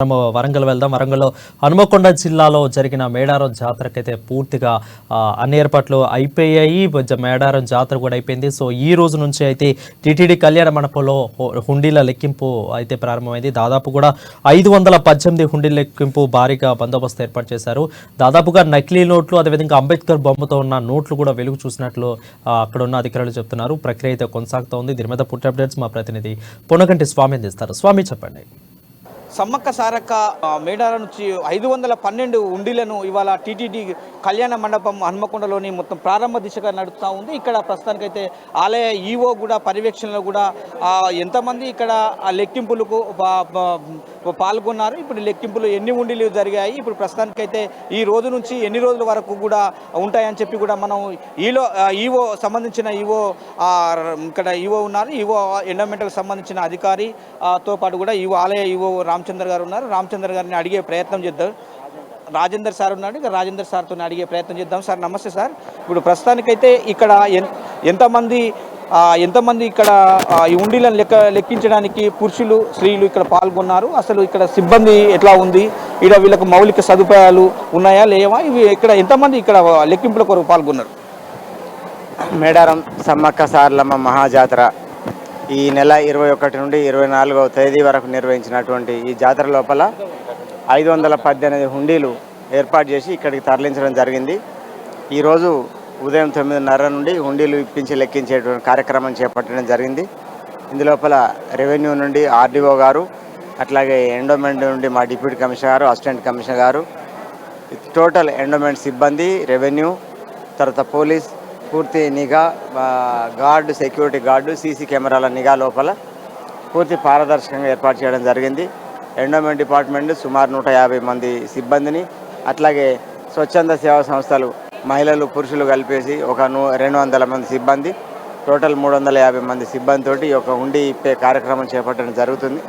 మనము వరంగల్ వెళ్దాం. వరంగల్లో హనుమకొండ జిల్లాలో జరిగిన మేడారం జాతరకైతే పూర్తిగా అన్ని ఏర్పాట్లు అయిపోయాయి. మేడారం జాతర కూడా అయిపోయింది. సో ఈ రోజు నుంచి అయితే టీటీడీ కళ్యాణ మండపంలో హుండీల లెక్కింపు అయితే ప్రారంభమైంది. దాదాపు కూడా 518 హుండీల లెక్కింపు భారీగా బందోబస్తు ఏర్పాటు చేశారు. దాదాపుగా నకిలీ నోట్లు, అదేవిధంగా అంబేద్కర్ బొమ్మతో ఉన్న నోట్లు కూడా వెలుగు చూసినట్లు అక్కడ ఉన్న అధికారులు చెప్తున్నారు. ప్రక్రియ అయితే కొనసాగుతోంది. దీని మీద పూర్తి అప్డేట్స్ మా ప్రతినిధి పొనగంటి స్వామి అందిస్తారు. స్వామి, చెప్పండి. సమ్మక్క సారక్క మేడారం నుంచి 512 ఉండిలను ఇవాళ టీటీడీ కళ్యాణ మండపం హన్మకొండలోని మొత్తం ప్రారంభ దిశగా నడుస్తూ ఉంది. ఇక్కడ ప్రస్తుతానికైతే ఆలయ ఈవో కూడా పర్యవేక్షణలో కూడా ఎంతమంది ఇక్కడ లెక్కింపులకు పాల్గొన్నారు, ఇప్పుడు లెక్కింపులు ఎన్ని ఉండిలు జరిగాయి, ఇప్పుడు ప్రస్తుతానికైతే ఈ రోజు నుంచి ఎన్ని రోజుల వరకు కూడా ఉంటాయని చెప్పి కూడా మనం ఈవో సంబంధించిన ఈవో ఇక్కడ ఈవో ఉన్నారు. ఈవో ఎండోమెంట్కి సంబంధించిన అధికారితో పాటు కూడా ఈవో ఆలయ ఈవో రామచంద్ర గారు ఉన్నారు. రామచంద్ర గారిని అడిగే ప్రయత్నం చేద్దాం. రాజేందర్ సార్ ఉన్నాడు, ఇక రాజేందర్ సార్తో అడిగే ప్రయత్నం చేద్దాం. సార్ నమస్తే సార్. ఇప్పుడు ప్రస్తుతానికైతే ఇక్కడ ఎంతమంది ఇక్కడ ఈ ఉండిలను లెక్కించడానికి పురుషులు స్త్రీలు ఇక్కడ పాల్గొన్నారు, అసలు ఇక్కడ సిబ్బంది ఎట్లా ఉంది, ఇక్కడ వీళ్ళకు మౌలిక సదుపాయాలు ఉన్నాయా లేవా, ఇవి ఇక్కడ ఎంతమంది ఇక్కడ లెక్కింపుల కొరకు పాల్గొన్నారు? మేడారం సమ్మక్క సారలమ్మ మహాజాతర ఈ నెల 21 నుండి 24వ తేదీ వరకు నిర్వహించినటువంటి ఈ జాతర లోపల 518 హుండీలు ఏర్పాటు చేసి ఇక్కడికి తరలించడం జరిగింది. ఈరోజు ఉదయం 9:30 నుండి హుండీలు ఇప్పించి లెక్కించేటువంటి కార్యక్రమం చేపట్టడం జరిగింది. ఇందులోపల రెవెన్యూ నుండి ఆర్డీఓ గారు, అట్లాగే ఎండోమెంట్ నుండి మా డిప్యూటీ కమిషనర్ గారు, అసిస్టెంట్ కమిషనర్ గారు, టోటల్ ఎండోమెంట్ సిబ్బంది, రెవెన్యూ, తర్వాత పోలీస్, పూర్తి నిఘా, గార్డు, సెక్యూరిటీ గార్డు, సీసీ కెమెరాల నిఘా లోపల పూర్తి పారదర్శకంగా ఏర్పాటు చేయడం జరిగింది. ఎండోమెంట్ డిపార్ట్మెంట్ సుమారు 150 మంది సిబ్బందిని, అట్లాగే స్వచ్ఛంద సేవా సంస్థలు మహిళలు పురుషులు కలిపేసి ఒక 200 మంది సిబ్బంది, టోటల్ 350 మంది సిబ్బందితోటి ఒక హుండీ ఇప్పే కార్యక్రమం చేపట్టడం జరుగుతుంది.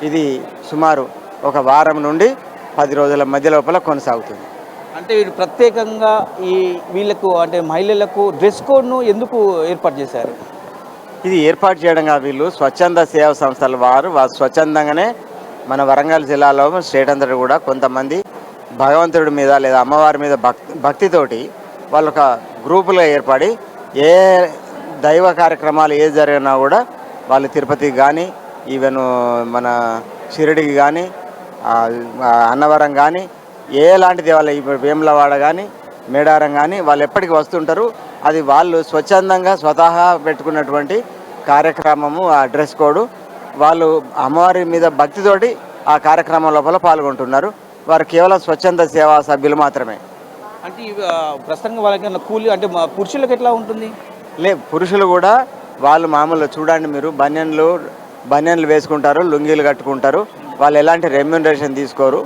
ఇది సుమారు ఒక వారం నుండి 10 రోజుల మధ్య లోపల కొనసాగుతుంది. అంటే వీళ్ళు ప్రత్యేకంగా వీళ్ళకు అంటే మహిళలకు డ్రెస్ కోడ్ను ఎందుకు ఏర్పాటు చేశారు? ఇది ఏర్పాటు చేయడంగా వీళ్ళు స్వచ్ఛంద సేవా సంస్థల వారు స్వచ్ఛందంగానే మన వరంగల్ జిల్లాలో స్టేట్ అంతటా కూడా కొంతమంది భగవంతుడి మీద లేదా అమ్మవారి మీద భక్తితోటి వాళ్ళు ఒక గ్రూపులుగా ఏర్పడి ఏ దైవ కార్యక్రమాలు ఏది జరిగినా కూడా వాళ్ళు తిరుపతికి కానీ, ఈవెన్ మన షిరిడికి కానీ, అన్నవరం కానీ, ఎలాంటి దేవాలయం ఇప్పుడు వేములవాడ కానీ, మేడారం కానీ వాళ్ళు ఎప్పటికీ వస్తుంటారు. అది వాళ్ళు స్వచ్ఛందంగా స్వతహా పెట్టుకున్నటువంటి కార్యక్రమము. ఆ డ్రెస్ కోడ్ వాళ్ళు అమ్మవారి మీద భక్తితోటి ఆ కార్యక్రమం లోపల పాల్గొంటున్నారు. వారు కేవలం స్వచ్ఛంద సేవా సభ్యులు మాత్రమే. అంటే ప్రస్తుతంగా వాళ్ళకి కూలి అంటే పురుషులకు ఎట్లా ఉంటుంది? పురుషులు కూడా వాళ్ళు మామూలుగా చూడండి, మీరు బనియన్లు వేసుకుంటారు, లుంగీలు కట్టుకుంటారు. వాళ్ళు ఎలాంటి రెమ్యూనరేషన్ తీసుకోరు.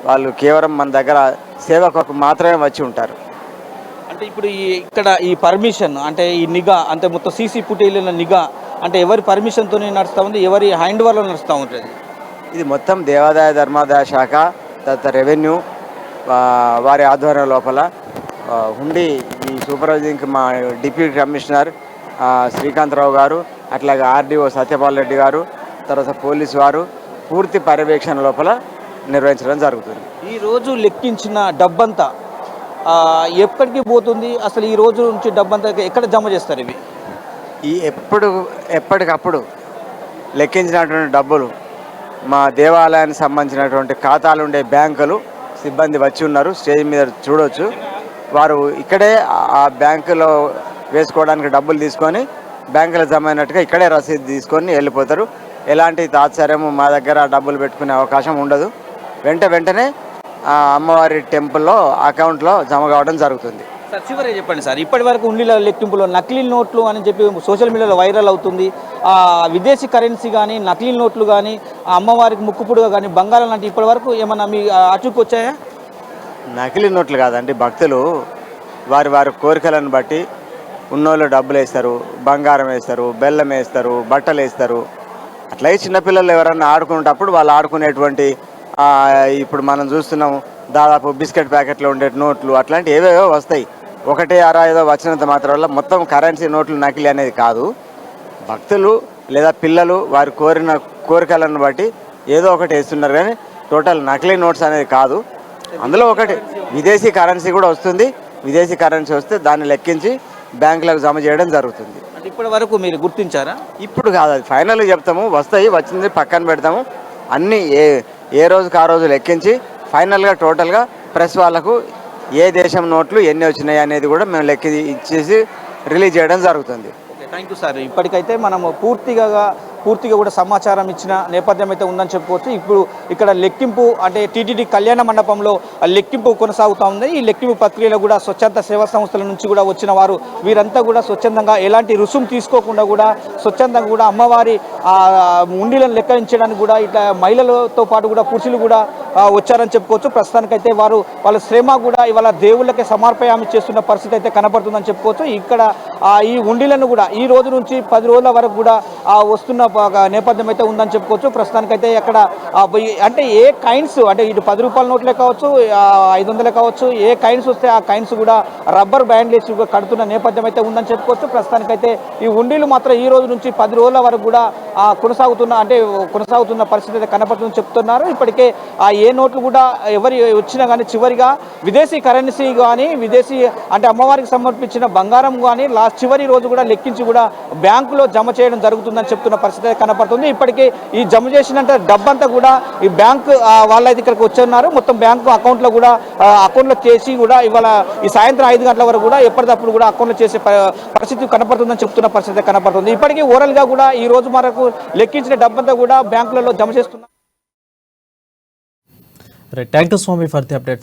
వాళ్ళు కేవలం మన దగ్గర సేవకు మాత్రమే వచ్చి ఉంటారు. అంటే ఇప్పుడు ఇక్కడ ఈ పర్మిషన్ అంటే ఈ నిఘా అంటే మొత్తం సీసీ ఫుటేజ్ల నిఘా అంటే ఎవరి పర్మిషన్తో నడుస్తూ ఉంది, ఎవరి హ్యాండ్ ఓవర్లో నడుస్తూ ఉంటుంది? ఇది మొత్తం దేవాదాయ ధర్మాదాయ శాఖ, తర్వాత రెవెన్యూ వారి ఆధ్వర్యం లోపల హుండీ ఈ సూపర్వైజింగ్కి మా డిప్యూటీ కమిషనర్ శ్రీకాంతరావు గారు, అట్లాగే ఆర్డీఓ సత్యపాల్ రెడ్డి గారు, తర్వాత పోలీసు వారు పూర్తి పర్యవేక్షణ లోపల నిర్వహించడం జరుగుతుంది. ఈరోజు లెక్కించిన డబ్బంతా ఎక్కడికి పోతుంది? అసలు ఈ రోజు నుంచి డబ్బంతా ఎక్కడ జమ చేస్తారు? ఈ ఎప్పటికప్పుడు లెక్కించినటువంటి డబ్బులు మా దేవాలయానికి సంబంధించినటువంటి ఖాతాలు ఉండే బ్యాంకులు సిబ్బంది వచ్చి ఉన్నారు. స్టేజ్ మీద చూడవచ్చు. వారు ఇక్కడే ఆ బ్యాంకులో వేసుకోవడానికి డబ్బులు తీసుకొని బ్యాంకులో జమ అయినట్టుగా ఇక్కడే రసీదు తీసుకొని వెళ్ళిపోతారు. ఎలాంటి తాత్సర్యము మా దగ్గర డబ్బులు పెట్టుకునే అవకాశం ఉండదు. వెంటనే అమ్మవారి టెంపుల్లో అకౌంట్లో జమ కావడం జరుగుతుంది. సార్ చివరి చెప్పండి సార్, ఇప్పటి వరకు ఉండిల లెక్కింపులో నకిలీ నోట్లు అని చెప్పి సోషల్ మీడియాలో వైరల్ అవుతుంది. విదేశీ కరెన్సీ కానీ, నకిలీ నోట్లు కానీ, అమ్మవారికి ముక్కుపుడుగా కానీ, బంగారం లాంటి ఇప్పటి వరకు ఏమన్నా మీ అచుకు వచ్చాయా? నకిలీ నోట్లు కాదండి, భక్తులు వారి కోరికలను బట్టి ఉన్నోళ్ళు డబ్బులు వేస్తారు, బంగారం వేస్తారు, బెల్లం వేస్తారు, బట్టలు వేస్తారు. అట్లాగే చిన్నపిల్లలు ఎవరన్నా ఆడుకునేటప్పుడు వాళ్ళు ఆడుకునేటువంటి ఇప్పుడు మనం చూస్తున్నాం దాదాపు బిస్కెట్ ప్యాకెట్లో ఉండే నోట్లు అట్లాంటి ఏవేవో వస్తాయి. ఒకటే ఏదో వచ్చినంత మాత్రం వల్ల మొత్తం కరెన్సీ నోట్లు నకిలీ అనేది కాదు. భక్తులు లేదా పిల్లలు వారి కోరికలను బట్టి ఏదో ఒకటి వేస్తున్నారు. కానీ టోటల్ నకిలీ నోట్స్ అనేది కాదు. అందులో ఒకటి విదేశీ కరెన్సీ కూడా వస్తుంది. విదేశీ కరెన్సీ వస్తే దాన్ని లెక్కించి బ్యాంకులకు జమ చేయడం జరుగుతుంది. అంటే ఇప్పటి వరకు మీరు గుర్తించారా? ఇప్పుడు కాదు, అది ఫైనల్గా చెప్తాము. వస్తాయి, వచ్చింది పక్కన పెడతాము. అన్నీ ఏ రోజుకి ఆ రోజు లెక్కించి ఫైనల్గా టోటల్గా ప్రెస్ వాళ్ళకు ఏ దేశం నోట్లు ఎన్ని వచ్చినాయి అనేది కూడా మేము లెక్కి ఇచ్చేసి రిలీజ్ చేయడం జరుగుతుంది. Thank you sir. ఇప్పటికైతే మనము పూర్తిగా కూడా సమాచారం ఇచ్చిన నేపథ్యం అయితే ఉందని చెప్పుకోవచ్చు. ఇప్పుడు ఇక్కడ లెక్కింపు అంటే టీటీడీ కళ్యాణ మండపంలో లెక్కింపు కొనసాగుతూ ఉంది. ఈ లెక్కింపు ప్రక్రియలో కూడా స్వచ్ఛంద సేవా సంస్థల నుంచి కూడా వచ్చిన వారు వీరంతా కూడా స్వచ్ఛందంగా ఎలాంటి రుసుము తీసుకోకుండా కూడా స్వచ్ఛందంగా కూడా అమ్మవారి ఉండిలను లెక్కించడానికి కూడా ఇట్లా మహిళలతో పాటు కూడా పురుషులు కూడా వచ్చారని చెప్పుకోవచ్చు. ప్రస్తుతానికైతే వాళ్ళ శ్రమ కూడా ఇవాళ దేవుళ్ళకే సమర్పయామి చేస్తున్న పరిస్థితి అయితే కనపడుతుందని చెప్పుకోవచ్చు. ఇక్కడ ఈ ఉండిలను కూడా ఈ రోజు నుంచి 10 రోజుల వరకు కూడా వస్తున్న నేపథ్యం అయితే ఉందని చెప్పుకోవచ్చు. ప్రస్తుతానికైతే అక్కడ అంటే ఏ కైన్స్ అంటే ఇటు 10 రూపాయల నోట్లే కావచ్చు, 500 కావచ్చు, ఏ కైన్స్ వస్తే ఆ కైన్స్ కూడా రబ్బర్ బ్యాండ్ వేసి కడుతున్న నేపథ్యం అయితే ఉందని చెప్పుకోవచ్చు. ప్రస్తుతానికైతే ఈ ఉండీలు మాత్రం ఈ రోజు నుంచి 10 రోజుల వరకు కూడా కొనసాగుతున్న పరిస్థితి అయితే కనపడుతుందని చెప్తున్నారు. ఇప్పటికే ఏ నోట్లు కూడా ఎవరు వచ్చినా కానీ చివరిగా విదేశీ కరెన్సీ కానీ విదేశీ అంటే అమ్మవారికి సమర్పించిన బంగారం కానీ చివరి రోజు కూడా లెక్కించి కూడా బ్యాంకులో జమ చేయడం జరుగుతుందని చెప్తున్న పరిస్థితి కనపడుతుంది. ఇప్పటికే ఈ జమ చేసినంత డబ్బంతా కూడా ఈ బ్యాంకు వాళ్ళైతే ఇక్కడికి వచ్చున్నారు. మొత్తం బ్యాంకు అకౌంట్లో చేసి కూడా ఇవాళ ఈ సాయంత్రం 5 గంటల వరకు కూడా ఎప్పటికప్పుడు కూడా అకౌంట్లో చేసే పరిస్థితి కనపడుతుందని చెప్తున్న పరిస్థితి కనపడుతుంది. ఇప్పటికీ ఓరల్గా కూడా ఈ రోజు వరకు లెక్కించిన డబ్బంతా కూడా బ్యాంకులలో జమ చేస్తున్నారు. Thank you Swami for the updates.